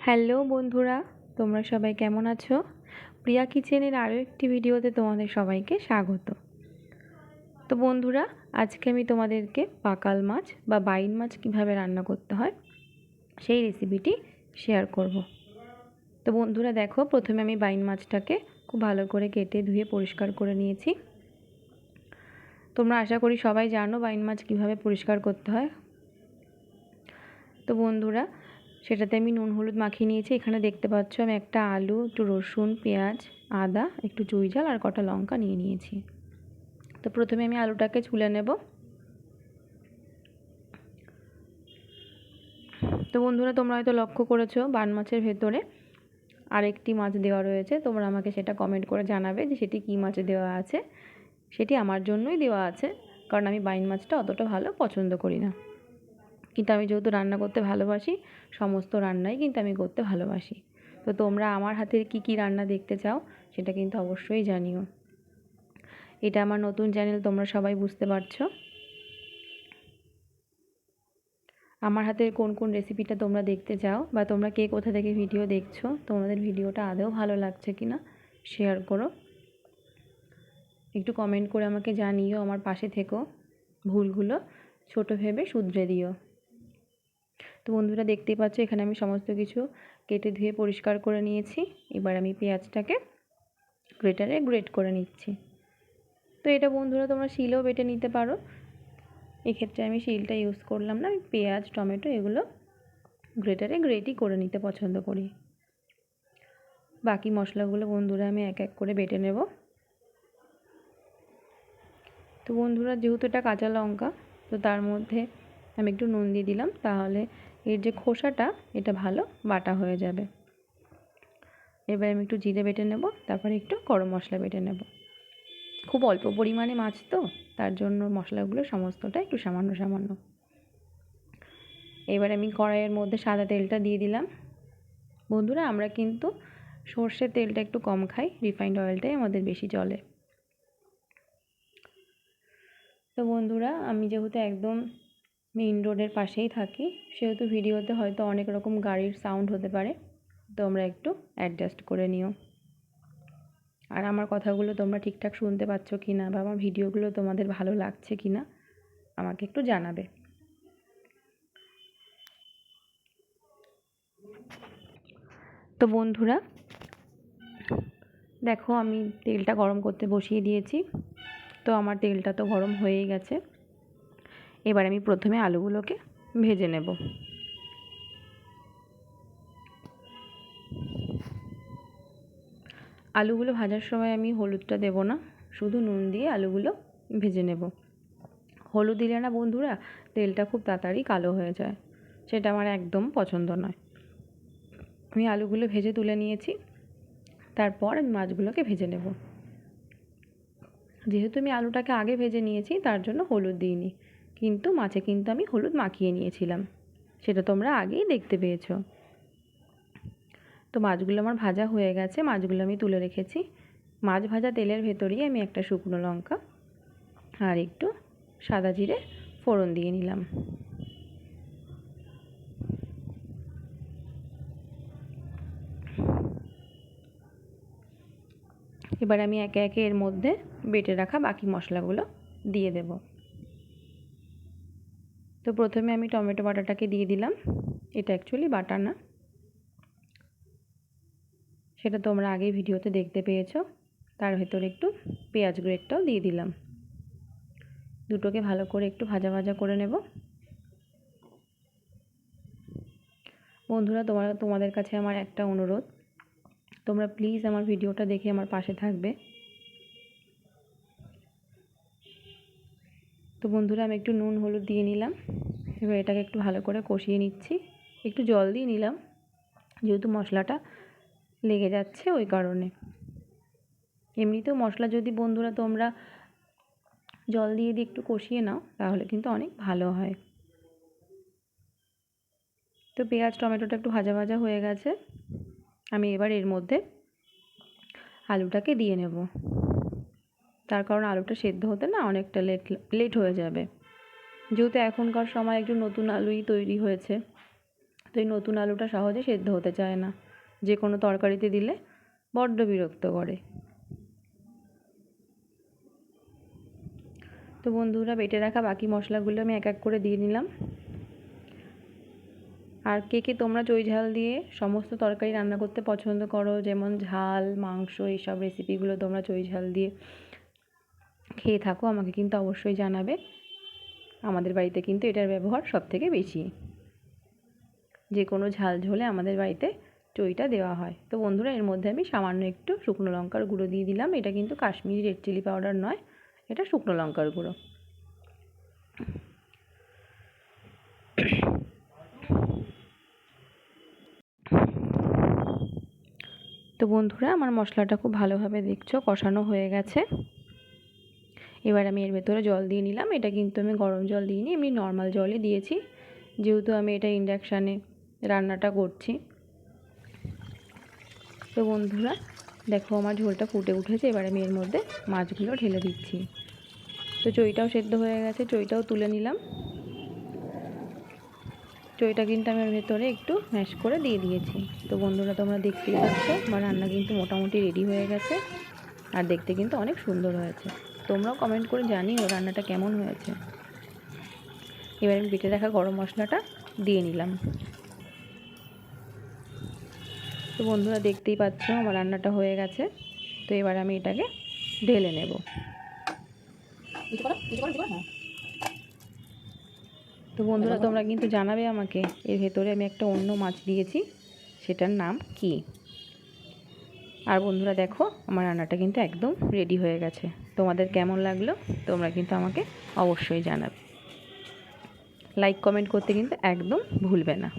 Hello বন্ধুরা, তোমরা সবাই কেমন আছো? প্রিয়া কিচেনের আরও একটি ভিডিওতে তোমাদের সবাইকে স্বাগত। তো বন্ধুরা, আজকে আমি তোমাদেরকে পাকাল মাছ বা বাইন মাছ কীভাবে রান্না করতে হয় সেই রেসিপিটি শেয়ার করব। তো বন্ধুরা দেখো, প্রথমে আমি বাইন মাছটাকে খুব ভালো করে কেটে ধুয়ে পরিষ্কার করে নিয়েছি। তোমরা আশা করি সবাই জানো বাইন মাছ কীভাবে পরিষ্কার করতে হয়। তো বন্ধুরা, সেটাতে আমি নুন হলুদ মাখিয়ে নিয়েছি। এখানে দেখতে পাচ্ছ আমি একটা আলু, একটু রসুন, পেঁয়াজ, আদা, একটু চুই ঝাল আর কটা লঙ্কা নিয়ে নিয়েছি। তো প্রথমে আমি আলুটাকে ছুলে নেব। তো বন্ধুরা, তোমরা হয়তো লক্ষ্য করেছো বান মাছের ভেতরে আরেকটি মাছ দেওয়া রয়েছে। তোমরা আমাকে সেটা কমেন্ট করে জানাবে যে সেটি কী মাছ দেওয়া আছে। সেটি আমার জন্যই দেওয়া আছে, কারণ আমি বাইন মাছটা অতটা ভালো পছন্দ করি না। কিন্তু আমি যেহেতু রান্না করতে ভালোবাসি, সমস্ত রান্নাই কিন্তু আমি করতে ভালোবাসি। তো তোমরা আমার হাতের কী কী রান্না দেখতে চাও সেটা কিন্তু অবশ্যই জানিও। এটা আমার নতুন চ্যানেল, তোমরা সবাই বুঝতে পারছো। আমার হাতের কোন কোন রেসিপিটা তোমরা দেখতে চাও, বা তোমরা কে কোথা থেকে ভিডিও দেখছো, তোমাদের ভিডিওটা আদৌ ভালো লাগছে কি না শেয়ার করো। একটু কমেন্ট করে আমাকে জানিও, আমার পাশে থেকো, ভুলগুলো ছোট ভেবে শুধরে দিও। তো বন্ধুরা, দেখতেই পাচ্ছ এখানে আমি সমস্ত কিছু কেটে ধুয়ে পরিষ্কার করে নিয়েছি। এবার আমি পেঁয়াজটাকে গ্রেটারে গ্রেট করে নিচ্ছি। তো এটা বন্ধুরা তোমরা শিলেও বেটে নিতে পারো। এক্ষেত্রে আমি শিলটা ইউজ করলাম না, আমি পেঁয়াজ, টমেটো এগুলো গ্রেটারে গ্রেটই করে নিতে পছন্দ করি। বাকি মশলাগুলো বন্ধুরা আমি এক এক করে বেটে নেব। তো বন্ধুরা, যেহেতু এটা কাঁচা লঙ্কা, তো তার মধ্যে আমি একটু নুন দিয়ে দিলাম, তাহলে এর যে খোসাটা এটা ভালো বাটা হয়ে যাবে। এবার আমি একটু জিরে বেটে নেব, তারপরে একটু গরম মশলা বেটে নেব। খুব অল্প পরিমাণে মাছ তো, তার জন্য মশলাগুলো সমস্তটা একটু সামান্য সামান্য। এবার আমি কড়াইয়ের মধ্যে সাদা তেলটা দিয়ে দিলাম। বন্ধুরা, আমরা কিন্তু সর্ষের তেলটা একটু কম খাই, রিফাইন্ড অয়েলটাই আমাদের বেশি চলে। তো বন্ধুরা, আমি যেহেতু একদম মেইন রোডের পাশেই থাকি, সেহেতু ভিডিওতে হয়তো অনেক রকম গাড়ির সাউন্ড হতে পারে, তোমরা একটু অ্যাডজাস্ট করে নিও। আর আমার কথাগুলো তোমরা ঠিকঠাক শুনতে পাচ্ছ কি না, বা আমার ভিডিওগুলো তোমাদের ভালো লাগছে কি না আমাকে একটু জানাবে। তো বন্ধুরা দেখো, আমি তেলটা গরম করতে বসিয়ে দিয়েছি। তো আমার তেলটা তো গরম হয়েই গেছে। এবার আমি প্রথমে আলুগুলোকে ভেজে নেব। আলুগুলো ভাজার সময় আমি হলুদটা দেব না, শুধু নুন দিয়ে আলুগুলো ভেজে নেব। হলুদ দিলে না বন্ধুরা তেলটা খুব তাড়াতাড়ি কালো হয়ে যায়, সেটা আমার একদম পছন্দ নয়। আমি আলুগুলো ভেজে তুলে নিয়েছি, তারপর আমি মাছগুলোকে ভেজে নেব। যেহেতু আমি আলুটাকে আগে ভেজে নিয়েছি, তার জন্য হলুদ দিইনি, কিন্তু মাছে কিন্তু আমি হলুদ মাখিয়ে নিয়েছিলাম, সেটা তোমরা আগেই দেখতে পেয়েছো। তো মাছগুলো আমার ভাজা হয়ে গেছে, মাছগুলো আমি তুলে রেখেছি। মাছ ভাজা তেলের ভেতরেই আমি একটা শুকনো লঙ্কা আর একটু সাদা জিরে ফোড়ন দিয়ে নিলাম। এবার আমি একে একে এর মধ্যে বেটে রাখা বাকি মশলাগুলো দিয়ে দেব। তো প্রথমে আমি টমেটো বাটাটাকে দিয়ে দিলাম। এটা অ্যাকচুয়ালি বাটা না, সেটা তোমরা আগেই ভিডিওতে দেখতে পেয়েছো। তার ভেতরে একটু পেঁয়াজ গ্রেটটাও দিয়ে দিলাম। দুটোকে ভালো করে একটু ভাজা ভাজা করে নেব। বন্ধুরা, তোমাদের কাছে আমার একটা অনুরোধ, তোমরা প্লিজ আমার ভিডিওটা দেখে আমার পাশে থাকবে। তো বন্ধুরা, আমি একটু নুন হলুদ দিয়ে নিলাম। এবার এটাকে একটু ভালো করে কষিয়ে নিচ্ছি। একটু জল দিয়ে নিলাম, যেহেতু মশলাটা লেগে যাচ্ছে ওই কারণে। এমনিতেও মশলা যদি বন্ধুরা তোমরা জল দিয়ে একটু কষিয়ে নাও, তাহলে কিন্তু অনেক ভালো হয়। তো পেঁয়াজ টমেটোটা একটু ভাজা ভাজা হয়ে গেছে, আমি এবার এর মধ্যে আলুটাকে দিয়ে নেব। তার কারণ আলুটা সেদ্ধ হতে না অনেকটা লেট হয়ে যাবে, যেহেতু এখনকার সময় একটু নতুন আলুই তৈরি হয়েছে। তো এই নতুন আলুটা সহজে সেদ্ধ হতে চায় না, যে কোনো তরকারিতে দিলে বড্ড বিরক্ত করে। তো বন্ধুরা, বেটে রাখা বাকি মশলাগুলো আমি এক এক করে দিয়ে নিলাম। আর কে কে তোমরা চই ঝাল দিয়ে সমস্ত তরকারি রান্না করতে পছন্দ করো, যেমন ঝাল, মাংস, এইসব রেসিপিগুলো তোমরা চই ঝাল দিয়ে খেয়ে থাকো, আমাকে কিন্তু অবশ্যই জানাবে। আমাদের বাড়িতে কিন্তু এটার ব্যবহার সবথেকে বেশি। যে কোনো ঝাল ঝোলে আমাদের বাড়িতে চইটা দেওয়া হয়। তো বন্ধুরা, এর মধ্যে আমি সামান্য একটু শুকনো লঙ্কার গুঁড়ো দিয়ে দিলাম। এটা কিন্তু কাশ্মীরি রেড চিলি পাউডার নয়, এটা শুকনো লঙ্কার গুঁড়ো। তো বন্ধুরা, আমার মশলাটা খুব ভালোভাবে দেখছো কষানো হয়ে গেছে। এবার আমি এর ভেতরে জল দিয়ে নিলাম। এটা কিন্তু আমি গরম জল দিইনি, এমনি নর্মাল জলই দিয়েছি, যেহেতু আমি এটা ইন্ডাকশানে রান্নাটা করছি। তো বন্ধুরা দেখো, আমার ঝোলটা ফুটে উঠেছে। এবার আমি এর মধ্যে মাছগুলো ঢেলে দিচ্ছি। তো চইটাও সেদ্ধ হয়ে গেছে, চইটাও তুলে নিলাম। চইটা কিন্তু আমি এর ভেতরে একটু ম্যাশ করে দিয়ে দিয়েছি। তো বন্ধুরা, তোমরা দেখতেই পাচ্ছ আমার রান্না কিন্তু মোটামুটি রেডি হয়ে গেছে, আর দেখতে কিন্তু অনেক সুন্দর হয়েছে। তোমরাও কমেন্ট করে জানিও রান্নাটা কেমন হয়েছে। এবার আমি বেটে রাখা গরম মশলাটা দিয়ে নিলাম। তো বন্ধুরা, দেখতেই পাচ্ছ আমার রান্নাটা হয়ে গেছে। তো এবার আমি এটাকে ঢেলে নেব। তো বন্ধুরা, তোমরা কিন্তু জানাবে আমাকে এর ভেতরে আমি একটা অন্য মাছ দিয়েছি, সেটার নাম কি। আর বন্ধুরা দেখো, আমার রান্নাটা কিন্তু একদম রেডি হয়ে গেছে। তোমাদের কেমন লাগলো তোমরা কিন্তু আমাকে অবশ্যই জানাবে। লাইক কমেন্ট করতে কিন্তু একদম ভুলবে না।